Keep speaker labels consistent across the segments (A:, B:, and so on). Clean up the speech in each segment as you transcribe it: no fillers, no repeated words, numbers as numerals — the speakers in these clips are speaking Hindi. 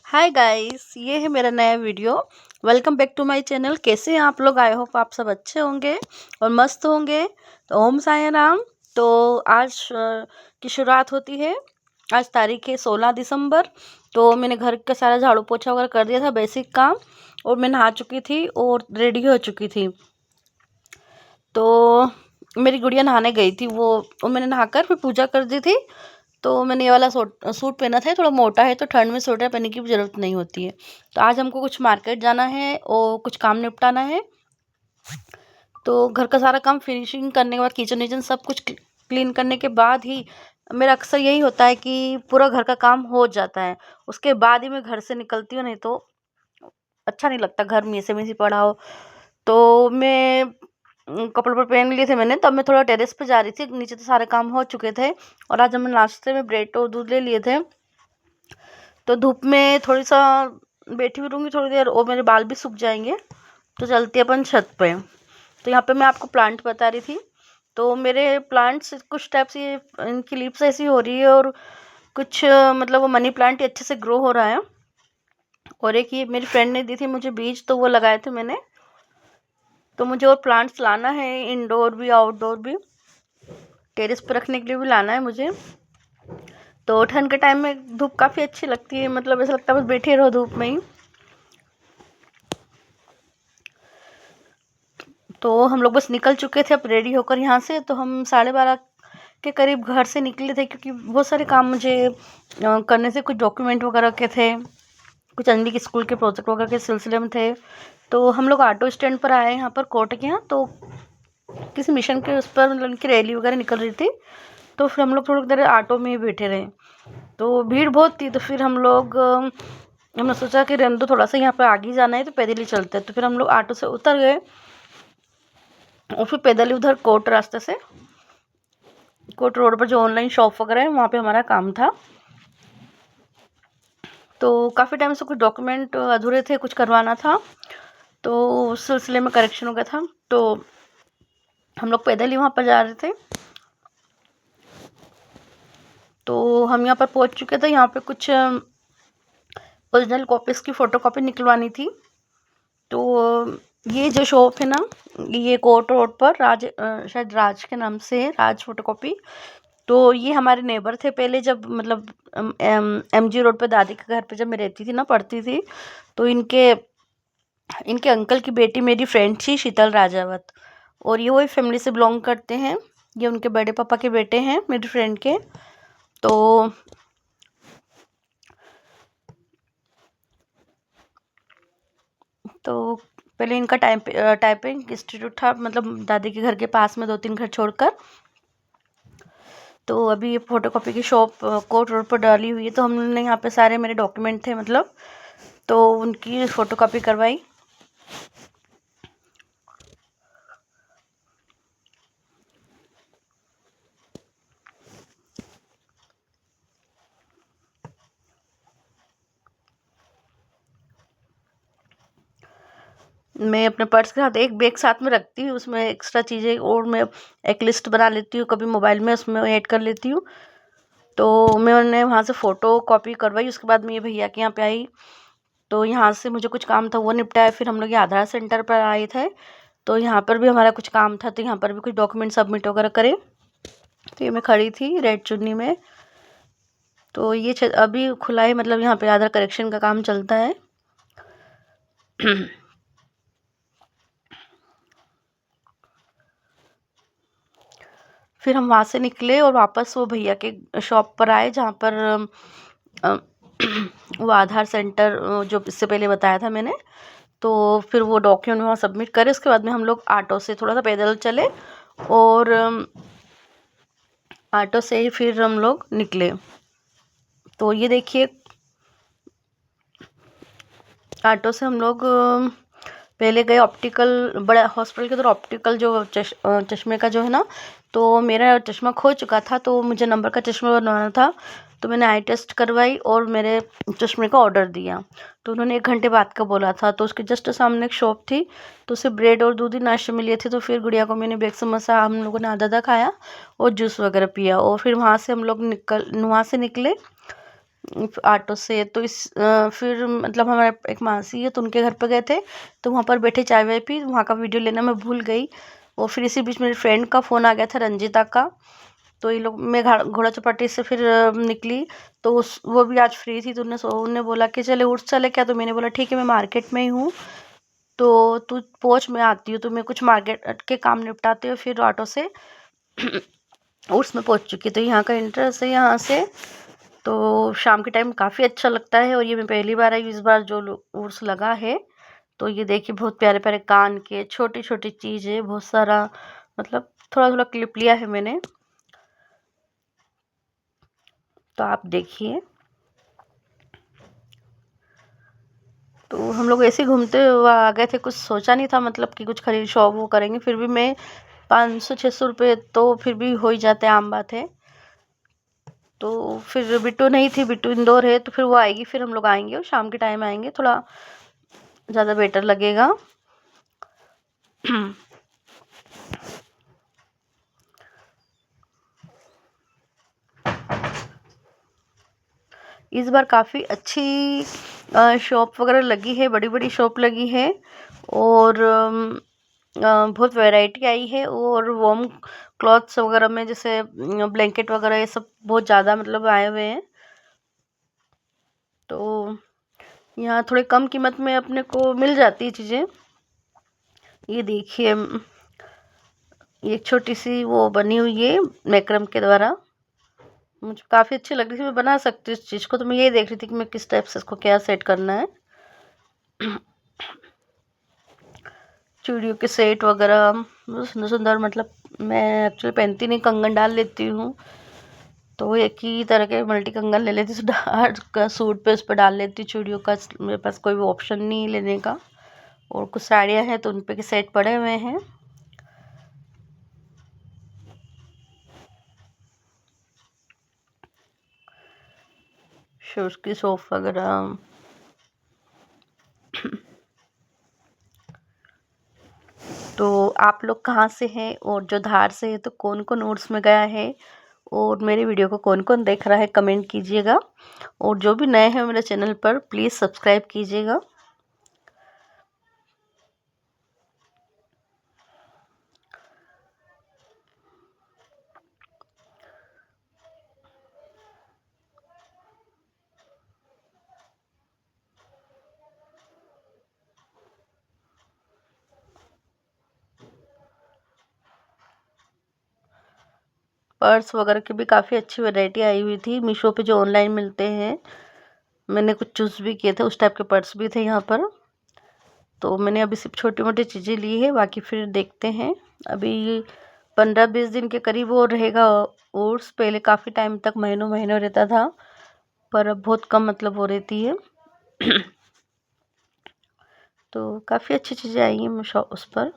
A: हाय गाइस, ये है मेरा नया video. Welcome back to my channel. कैसे हैं आप लोग? आई होप आप सब अच्छे होंगे और मस्त होंगे। तो ओम साई राम। तो आज की शुरुआत होती है। आज तारीख है 16 दिसंबर। तो मैंने घर का सारा झाड़ू पोछा वगैरह कर दिया था, बेसिक काम। और मैं नहा चुकी थी और रेडी हो चुकी थी। तो मेरी गुड़िया नहाने गई थी और मैंने नहाकर फिर पूजा कर दी थी। तो मैंने ये वाला सूट पहना था, थोड़ा मोटा है तो ठंड में स्वेटर पहनने की भी ज़रूरत नहीं होती है। तो आज हमको कुछ मार्केट जाना है और कुछ काम निपटाना है। तो घर का सारा काम फिनिशिंग करने के बाद, किचन विचन सब कुछ क्लीन करने के बाद ही मेरा अक्सर यही होता है कि पूरा घर का काम हो जाता है। उसके बाद ही मैं घर से निकलती हूँ, नहीं तो अच्छा नहीं लगता घर में ऐसे में ही पड़ा हो। तो मैं कपड़े पर पहन लिए थे मैंने, तब मैं थोड़ा टेरेस पे जा रही थी। नीचे तो सारे काम हो चुके थे और आज हमने नाश्ते में ब्रेड और दूध ले लिए थे। तो धूप में थोड़ी सा बैठी हुई रहूँगी थोड़ी देर और मेरे बाल भी सूख जाएंगे। तो चलते अपन छत पे। तो यहाँ पे मैं आपको प्लांट बता रही थी। तो मेरे प्लांट्स कुछ टाइप से, इनकी लीव्स ऐसी हो रही है और कुछ मतलब वो मनी प्लांट ही अच्छे से ग्रो हो रहा है। और एक ये मेरी फ्रेंड ने दी थी मुझे बीज, तो वो लगाए थे मैंने। तो मुझे और प्लांट्स लाना है, इंडोर भी आउटडोर भी, टेरेस पर रखने के लिए भी लाना है मुझे। तो ठंड के टाइम में धूप काफ़ी अच्छी लगती है, मतलब ऐसा लगता है बस बैठे रहो धूप में ही। तो हम लोग बस निकल चुके थे अब रेडी होकर यहाँ से। तो हम 12:30 के करीब घर से निकले थे, क्योंकि बहुत सारे काम मुझे करने से, कुछ डॉक्यूमेंट वगैरह के थे, कुछ अंडी के स्कूल के प्रोजेक्ट वगैरह के सिलसिले में थे। तो हम लोग ऑटो स्टैंड पर आए यहाँ पर कोर्ट के यहाँ। तो किसी मिशन के उस पर मतलब उनकी रैली वगैरह निकल रही थी। तो फिर हम लोग थोड़ी देर ऑटो में ही बैठे रहे। तो भीड़ बहुत थी, तो फिर हमने सोचा कि रहने दो, थोड़ा सा यहाँ पे आगे जाना है तो पैदल ही चलते हैं। तो फिर हम लोग ऑटो से उतर गए और फिर पैदल ही उधर कोर्ट रास्ते से, कोर्ट रोड पर जो ऑनलाइन शॉप वगैरह है वहाँ पे हमारा काम था। तो काफ़ी टाइम से कुछ डॉक्यूमेंट अधूरे थे, कुछ करवाना था, तो उस सिलसिले में करेक्शन हो गया था। तो हम लोग पैदल ही वहाँ पर जा रहे थे। तो हम यहाँ पर पहुँच चुके थे। यहाँ पे कुछ ओरिजिनल कॉपीज़ की फ़ोटोकॉपी निकलवानी थी। तो ये जो शॉप है ना, ये कोर्ट रोड पर शायद राज के नाम से है, राज फ़ोटोकॉपी। तो ये हमारे नेबर थे पहले, जब मतलब MG रोड पे दादी के घर पे जब मैं रहती थी ना, पढ़ती थी। तो इनके इनके अंकल की बेटी मेरी फ्रेंड थी, शीतल राजावत। और ये वही फैमिली से बिलोंग करते हैं। ये उनके बड़े पापा के बेटे हैं मेरी फ्रेंड के। तो तो पहले इनका टाइपिंग इंस्टीट्यूट था, मतलब दादी के घर के पास में 2-3 घर छोड़कर। तो अभी ये फ़ोटोकॉपी की शॉप कोर्ट रोड पर डाली हुई है। तो हमने यहाँ पे सारे मेरे डॉक्यूमेंट थे मतलब, तो उनकी फ़ोटोकॉपी करवाई। मैं अपने पर्स के साथ एक बैग साथ में रखती हूँ, उसमें एक्स्ट्रा चीज़ें, और मैं एक लिस्ट बना लेती हूँ कभी मोबाइल में, उसमें ऐड कर लेती हूँ। तो मैंने वहाँ से फ़ोटो कॉपी करवाई। उसके बाद मैं ये भैया के यहाँ पे आई। तो यहाँ से मुझे कुछ काम था वो निपटाया। फिर हम लोग ये आधार सेंटर पर आए थे। तो यहाँ पर भी हमारा कुछ काम था, तो यहाँ पर भी कुछ डॉक्यूमेंट सबमिट वगैरह करे। तो ये मैं खड़ी थी रेड चुन्नी में। तो ये अभी खुला है, मतलब यहाँ पे आधार करेक्शन का काम चलता है। फिर हम वहाँ से निकले और वापस वो भैया के शॉप पर आए, जहाँ पर अ, वो आधार सेंटर जो इससे पहले बताया था मैंने। तो फिर वो डॉक्यूमेंट वहाँ सबमिट करे। उसके बाद में हम लोग ऑटो से थोड़ा सा पैदल चले और ऑटो से ही फिर हम लोग निकले। तो ये देखिए, ऑटो से हम लोग पहले गए ऑप्टिकल, बड़ा हॉस्पिटल के उधर ऑप्टिकल जो चश्मे का जो है ना। तो मेरा चश्मा खो चुका था, तो मुझे नंबर का चश्मा बनवाना था। तो मैंने आई टेस्ट करवाई और मेरे चश्मे का ऑर्डर दिया। तो उन्होंने 1 घंटे बाद का बोला था। तो उसके जस्ट सामने एक शॉप थी, तो उसे ब्रेड और दूध ही नाश्ते में लिए थे। तो फिर गुड़िया को मैंने बेग समोसा, हम लोगों ने आधा आधा खाया और जूस वगैरह पिया। और फिर वहाँ से हम लोग वहाँ से निकले ऑटो से। तो फिर मतलब हमारे एक मासी है तो उनके घर पे गए थे, तो वहाँ पर बैठे चाय वाय पी, वहाँ का वीडियो लेना मैं भूल गई। और फिर इसी बीच मेरे फ्रेंड का फ़ोन आ गया था, रंजिता का। तो ये लोग मैं घोड़ा चौपाटी से फिर निकली। तो वो भी आज फ्री थी, तो उन्होंने बोला कि चले उठ चले क्या। तो मैंने बोला ठीक है, मैं मार्केट में ही हूँ, तो तू पहुँच, मैं आती हूँ। तो मैं कुछ मार्केट के काम निपटाते हुए फिर ऑटो से उर्स में पहुँच चुकी। तो यहाँ का एंट्रेंस है यहाँ से। तो शाम के टाइम काफ़ी अच्छा लगता है, और ये मैं पहली बार आई इस बार जो उर्स लगा है। तो ये देखिए बहुत प्यारे प्यारे कान के छोटी छोटी चीज़ें, बहुत सारा मतलब थोड़ा थोड़ा क्लिप लिया है मैंने, तो आप देखिए। तो हम लोग ऐसे ही घूमते हुए आ गए थे, कुछ सोचा नहीं था मतलब कि कुछ खरीद शॉप वो करेंगे। फिर भी मैं 500-600 रुपये तो फिर भी हो ही जाते हैं, आम बात है। तो फिर बिट्टू नहीं थी, बिट्टू इंदौर है, तो फिर वो आएगी, फिर हम लोग आएंगे और शाम के टाइम आएंगे, थोड़ा ज़्यादा बेटर लगेगा। इस बार काफ़ी अच्छी शॉप वगैरह लगी है, बड़ी बड़ी शॉप लगी है, और बहुत वैरायटी आई है। और वार्म क्लॉथ्स वगैरह में जैसे ब्लैंकेट वगैरह ये सब बहुत ज़्यादा मतलब आए हुए हैं। तो यहाँ थोड़े कम कीमत में अपने को मिल जाती है चीज़ें। ये देखिए, ये छोटी सी वो बनी हुई है मैक्रम के द्वारा, मुझे काफ़ी अच्छी लग रही थी। मैं बना सकती हूँ इस चीज़ को, तो मैं ये देख रही थी कि मैं किस टाइप से इसको क्या सेट करना है। चूड़ियों के सेट वगैरह बहुत सुंदर सुंदर, मतलब मैं एक्चुअली पहनती नहीं, कंगन डाल लेती हूँ, तो एक ही तरह के मल्टी कंगन ले लेती हूँ, का सूट पे उस पर डाल लेती हूँ चूड़ियों का। मेरे पास कोई भी ऑप्शन नहीं लेने का। और कुछ साड़ियाँ हैं तो उन पे के सेट पड़े हुए हैं। शूज़ की शॉप वगैरह। तो आप लोग कहाँ से हैं, और जो धार से है तो कौन कौन उर्स में गया है, और मेरे वीडियो को कौन कौन देख रहा है कमेंट कीजिएगा। और जो भी नए हैं मेरे चैनल पर प्लीज़ सब्सक्राइब कीजिएगा। पर्स वगैरह की भी काफ़ी अच्छी वैरायटी आई हुई थी मीशो पे, जो ऑनलाइन मिलते हैं। मैंने कुछ चूज़ भी किए थे, उस टाइप के पर्स भी थे यहाँ पर। तो मैंने अभी सिर्फ छोटी मोटी चीज़ें ली है, बाकी फिर देखते हैं। अभी 15-20 दिन के करीब वो रहेगा ओट्स। पहले काफ़ी टाइम तक महीनों महीनों रहता था, पर अब बहुत कम मतलब वो रहती है। तो काफ़ी अच्छी चीज़ें आई हैं उस पर।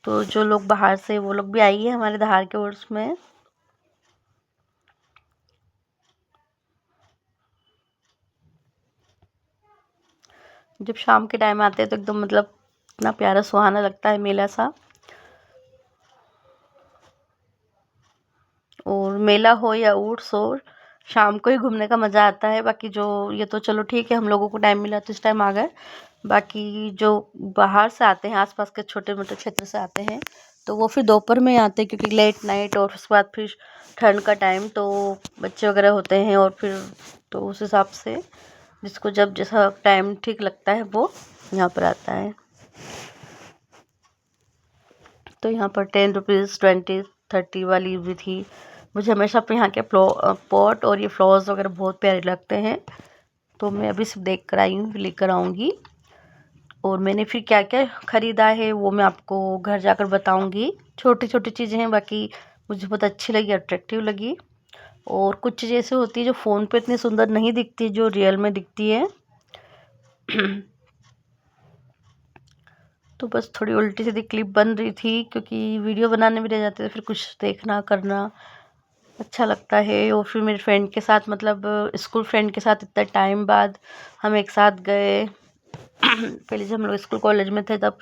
A: तो जो लोग बाहर से वो लोग भी आई है हमारे धार के ओट्स में। जब शाम के टाइम आते हैं तो एकदम मतलब इतना प्यारा सुहाना लगता है, मेला सा। और मेला हो या उर्स हो, शाम को ही घूमने का मज़ा आता है। बाकी जो ये तो चलो ठीक है, हम लोगों को टाइम मिला तो इस टाइम आ गए। बाकी जो बाहर से आते हैं, आसपास के छोटे मोटे क्षेत्र से आते हैं, तो वो फिर दोपहर में आते हैं, क्योंकि लेट नाइट और उसके बाद फिर ठंड का टाइम, तो बच्चे वगैरह होते हैं। और फिर तो उस हिसाब से जिसको जब जैसा टाइम ठीक लगता है वो यहाँ पर आता है। तो यहाँ पर 10 रुपीज़ 20-30 वाली भी थी। मुझे हमेशा अपने यहाँ के पॉट और ये फ्लावर्स वगैरह बहुत प्यारे लगते हैं, तो मैं अभी सिर्फ देख कर आई हूँ, लेकर आऊँगी। और मैंने फिर क्या क्या ख़रीदा है वो मैं आपको घर जाकर बताऊँगी। छोटी छोटी चीज़ें हैं, बाकी मुझे बहुत अच्छी लगी, अट्रैक्टिव लगी। और कुछ चीज़ें ऐसी होती है जो फ़ोन पे इतनी सुंदर नहीं दिखती, जो रियल में दिखती है। तो बस थोड़ी उल्टी सीधी क्लिप बन रही थी, क्योंकि वीडियो बनाने में रह जाते थे, फिर कुछ देखना करना अच्छा लगता है। और फिर मेरे फ्रेंड के साथ मतलब स्कूल फ्रेंड के साथ इतना टाइम बाद हम एक साथ गए। पहले जब हम लोग स्कूल कॉलेज में थे तब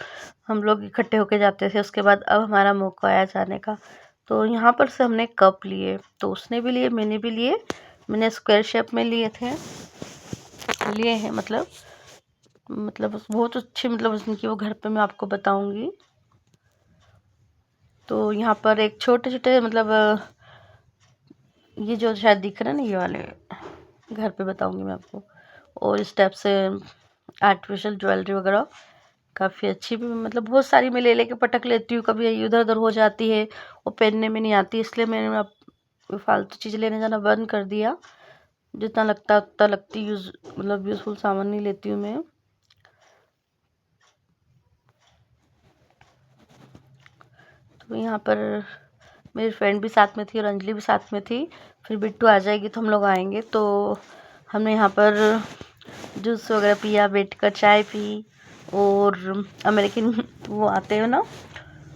A: हम लोग इकट्ठे होके जाते थे, उसके बाद अब हमारा मौका आया जाने का। तो यहाँ पर से हमने कप लिए, तो उसने भी लिए, मैंने भी लिए। मैंने स्क्वायर शेप में लिए हैं मतलब बहुत अच्छे, मतलब उनकी वो घर पे मैं आपको बताऊंगी। तो यहाँ पर एक छोटे छोटे ये जो शायद दिख रहा है ना, ये वाले घर पे बताऊंगी मैं आपको। और इस टाइप से आर्टिफिशियल ज्वेलरी वगैरह काफ़ी अच्छी भी, मतलब बहुत सारी मैं ले लेके पटक लेती हूँ, कभी इधर उधर हो जाती है, वो पहनने में नहीं आती, इसलिए मैंने अब फालतू चीज़ लेने जाना बंद कर दिया। जितना लगता उतना लगती, यूज़फुल सामान नहीं लेती हूँ मैं। तो यहाँ पर मेरी फ्रेंड भी साथ में थी और अंजलि भी साथ में थी। फिर बिट्टू आ जाएगी तो हम लोग आएंगे। तो हमने यहाँ पर जूस वगैरह पिया, बैठ कर चाय पी, और अमेरिकन वो आते हैं ना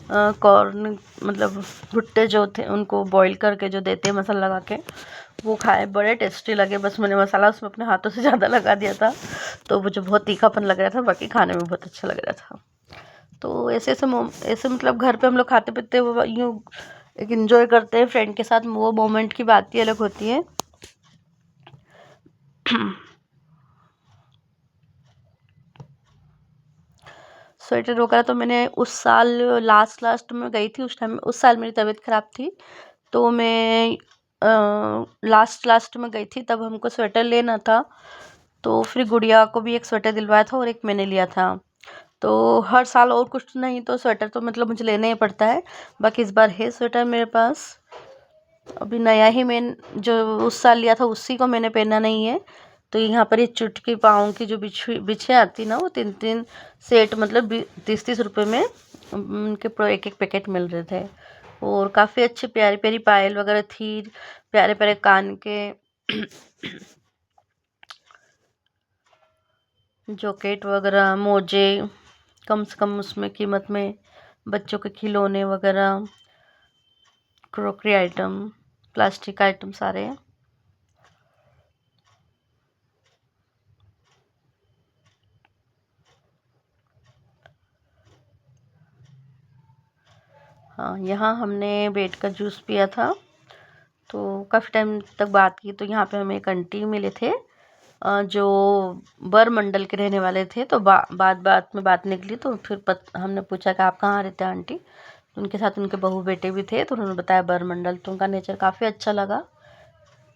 A: कॉर्न, मतलब भुट्टे जो थे उनको बॉईल करके जो देते हैं मसाला लगा के, वो खाए, बड़े टेस्टी लगे। बस मैंने मसाला उसमें अपने हाथों से ज़्यादा लगा दिया था, तो मुझे बहुत तीखापन लग रहा था, बाकी खाने में बहुत अच्छा लग रहा था। तो ऐसे मतलब घर पे हम लोग खाते पीते वो यूँ एक इंजॉय करते हैं फ्रेंड के साथ, वो मोमेंट की बात ही अलग होती है। स्वेटर वगैरह तो मैंने उस साल लास्ट में गई थी, उस टाइम उस साल मेरी तबीयत ख़राब थी, तो मैं लास्ट में गई थी, तब हमको स्वेटर लेना था। तो फिर गुड़िया को भी एक स्वेटर दिलवाया था और एक मैंने लिया था। तो हर साल और कुछ नहीं तो स्वेटर तो मतलब मुझे लेना ही पड़ता है। बाकी इस बार है स्वेटर मेरे पास, अभी नया ही मैं जो उस साल लिया था उसी को मैंने पहना नहीं है। तो यहाँ पर ये चुटकी पाँव की जो बिछे आती ना, वो 3 सेट, मतलब 30 रुपए में उनके एक एक पैकेट मिल रहे थे। और काफ़ी अच्छी प्यारी प्यारी पायल वगैरह थी, प्यारे प्यारे कान के जॉकेट वगैरह, मोजे, कम से कम उसमें कीमत में, बच्चों के खिलौने वगैरह, क्रॉकरी आइटम, प्लास्टिक आइटम सारे। हाँ, यहाँ हमने बैठ कर जूस पिया था, तो काफ़ी टाइम तक बात की। तो यहाँ पे हमें एक आंटी मिले थे जो बरमंडल के रहने वाले थे। तो बात में बात निकली, तो फिर हमने पूछा कि आप कहाँ रहते हैं आंटी। तो उनके साथ उनके बहू बेटे भी थे, तो उन्होंने बताया बरमंडल। तो उनका नेचर काफ़ी अच्छा लगा,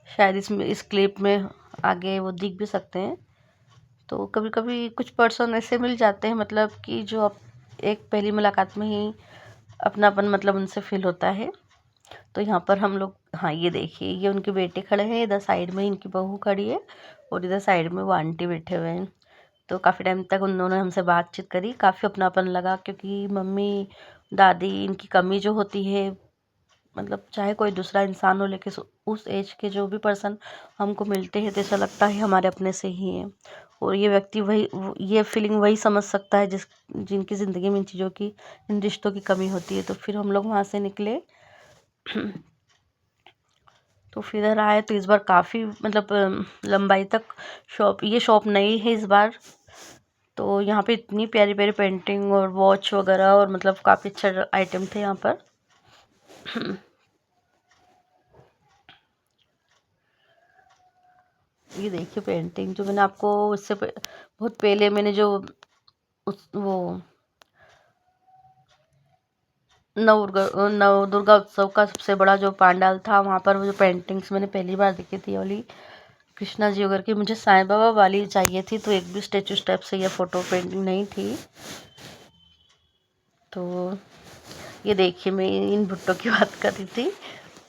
A: शायद इस क्लिप में आगे वो दिख भी सकते हैं। तो कभी कभी कुछ पर्सन ऐसे मिल जाते हैं, मतलब कि जो अब एक पहली मुलाकात में ही अपनापन मतलब उनसे फील होता है। तो यहाँ पर हम लोग, हाँ ये देखिए, ये उनके बेटे खड़े हैं, इधर साइड में इनकी बहू खड़ी है, और इधर साइड में वो आंटी बैठे हुए हैं। तो काफ़ी टाइम तक उन दोनों ने हमसे बातचीत करी, काफ़ी अपनापन लगा, क्योंकि मम्मी दादी इनकी कमी जो होती है, मतलब चाहे कोई दूसरा इंसान हो, लेकिन उस एज के जो भी पर्सन हमको मिलते हैं तो ऐसा लगता है हमारे अपने से ही हैं। और ये व्यक्ति ये फीलिंग वही समझ सकता है जिनकी ज़िंदगी में इन चीज़ों की, इन रिश्तों की कमी होती है। तो फिर हम लोग वहाँ से निकले। तो फिर इधर आए तो इस बार काफ़ी मतलब लंबाई तक ये शॉप नई है इस बार। तो यहाँ पे इतनी प्यारी प्यारी पेंटिंग और वॉच वगैरह, और मतलब काफ़ी अच्छा आइटम थे यहाँ पर। ये देखिए पेंटिंग जो मैंने आपको बहुत पहले मैंने जो वो नव दुर्गा उत्सव का सबसे बड़ा जो पंडाल था, वहाँ पर वो जो पेंटिंग्स मैंने पहली बार देखी थी, वाली कृष्णा जी वगैरह की। मुझे साईं बाबा वाली चाहिए थी, तो एक भी स्टेचू स्टेप से या फोटो पेंटिंग नहीं थी। तो ये देखिए, मैं इन भुट्टो की बात कर रही थी।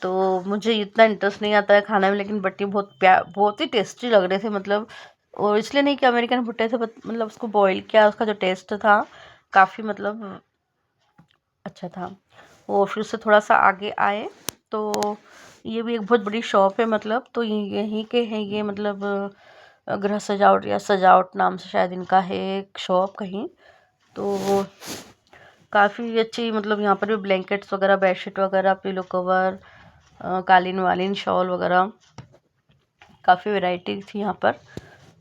A: तो मुझे इतना इंटरेस्ट नहीं आता है खाना में, लेकिन बट ये बहुत ही टेस्टी लग रहे थे, मतलब। और इसलिए नहीं कि अमेरिकन भुट्टे थे, मतलब उसको बॉईल किया, उसका जो टेस्ट था काफ़ी मतलब अच्छा था। और फिर उससे थोड़ा सा आगे आए तो ये भी एक बहुत बड़ी शॉप है, मतलब। तो यहीं के हैं ये, मतलब गृह सजावट या सजावट नाम से शायद इनका है एक शॉप कहीं। तो काफ़ी अच्छी, मतलब यहाँ पर भी ब्लैंकेट्स वगैरह, बेडशीट वगैरह, पिलो कवर, कालीन वालीन, शॉल वगैरह, काफ़ी वैरायटी थी यहाँ पर।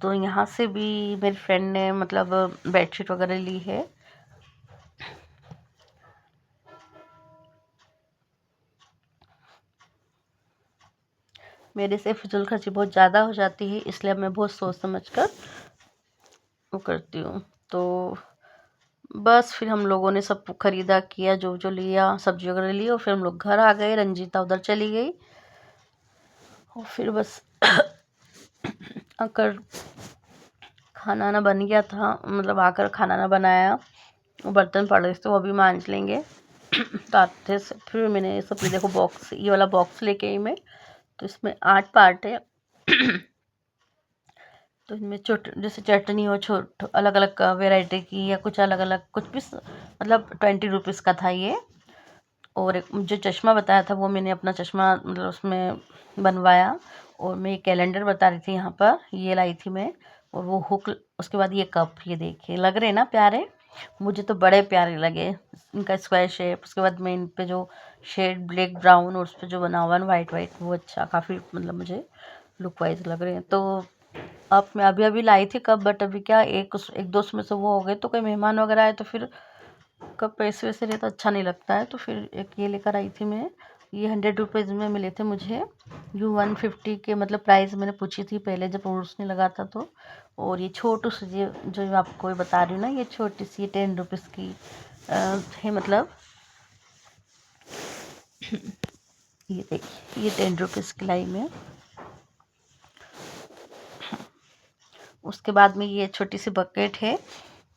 A: तो यहाँ से भी मेरी फ्रेंड ने मतलब बेडशीट वगैरह ली है। मेरे से फिजूल खर्ची बहुत ज़्यादा हो जाती है, इसलिए मैं बहुत सोच समझ कर वो करती हूँ। तो बस फिर हम लोगों ने सब खरीदा किया, जो जो लिया, सब्जी वगैरह ली, और फिर हम लोग घर आ गए। रंजीता उधर चली गई और फिर बस आकर खाना ना बन गया था, मतलब आकर खाना ना बनाया, बर्तन पड़े थे तो वो भी मांज लेंगे। तो आते से फिर मैंने ये सब, देखो बॉक्स, ये वाला बॉक्स लेके आई मैं। तो इसमें 8 पार्ट है। तो इनमें जैसे चटनी हो, छोट अलग अलग वेराइटी की, या कुछ अलग अलग कुछ भी, मतलब 20 रुपीज़ का था ये। और एक जो चश्मा बताया था वो मैंने अपना चश्मा मतलब उसमें बनवाया। और मैं एक कैलेंडर बता रही थी यहाँ पर, ये लाई थी मैं। और वो हुक, उसके बाद ये कप, ये देखिए लग रहे हैं ना प्यारे, मुझे तो बड़े प्यारे लगे इनका स्क्वायर शेप। उसके बाद मैं इन पे जो शेड ब्लैक ब्राउन और उस पर जो बना हुआ है वाइट वाइट, वो अच्छा काफ़ी मतलब मुझे लुक वाइज लग रहे हैं। तो अब मैं अभी अभी लाई थी कप, बट अभी क्या एक दो उसमें से वो हो गए, तो कोई मेहमान वगैरह आए तो फिर कब पैसे वैसे रहे तो अच्छा नहीं लगता है। तो फिर एक ये लेकर आई थी मैं। ये 100 रुपीज़ में मिले थे मुझे। यू 150 के मतलब प्राइस मैंने पूछी थी पहले जब उसने लगा था तो। और ये छोटू सी, ये जो मैं आपको ये बता रही हूँ ना, ये छोटी सी 10 रुपीज़ की है मतलब। ये देखिए, ये 10 रुपीज़ की लाई में। उसके बाद में ये छोटी सी बकेट है,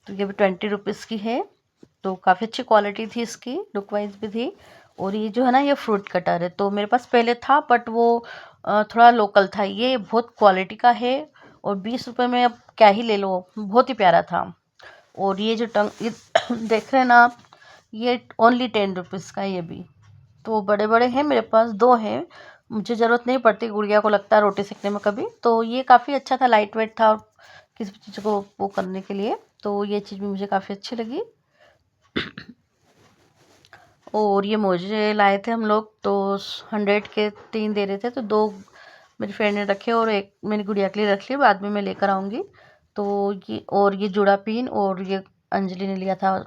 A: तो ये भी 20 रुपीज़ की है। तो काफ़ी अच्छी क्वालिटी थी इसकी, लुक वाइज भी थी। और ये जो है ना, ये फ्रूट कटर है, तो मेरे पास पहले था बट वो थोड़ा लोकल था। ये बहुत क्वालिटी का है, और 20 रुपये में अब क्या ही ले लो, बहुत ही प्यारा था। और ये जो ये देख रहे हैं ना आप, ये ओनली 10 रुपीज़ का है ये भी। तो बड़े बड़े हैं मेरे पास, 2 हैं। मुझे ज़रूरत नहीं पड़ती, गुड़िया को लगता है रोटी सेकने में कभी, तो ये काफ़ी अच्छा था, लाइट वेट था, और किसी भी चीज़ को वो करने के लिए। तो ये चीज़ भी मुझे काफ़ी अच्छी लगी। और ये मोजे लाए थे हम लोग, तो 100 के 3 दे रहे थे, तो 2 मेरी फ्रेंड ने रखे और एक मेरी गुड़िया के लिए रख लिए, बाद में मैं लेकर आऊँगी। तो ये जुड़ा पिन, और ये अंजलि ने लिया था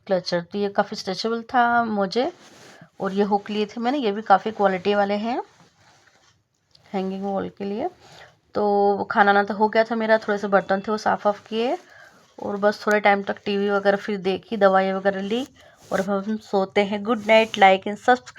A: क्लचर, तो ये काफ़ी स्ट्रेचेबल था मुझे। और ये हुक लिए थे मैंने, ये भी काफ़ी क्वालिटी वाले हैं हैंगिंग वॉल के लिए। तो वो खाना ना तो हो गया था मेरा, थोड़े से बर्तन थे वो साफ़ वाफ किए, और बस थोड़े टाइम तक टीवी वगैरह फिर देखी, दवाई वगैरह ली, और अब हम सोते हैं। Good night, like and subscribe.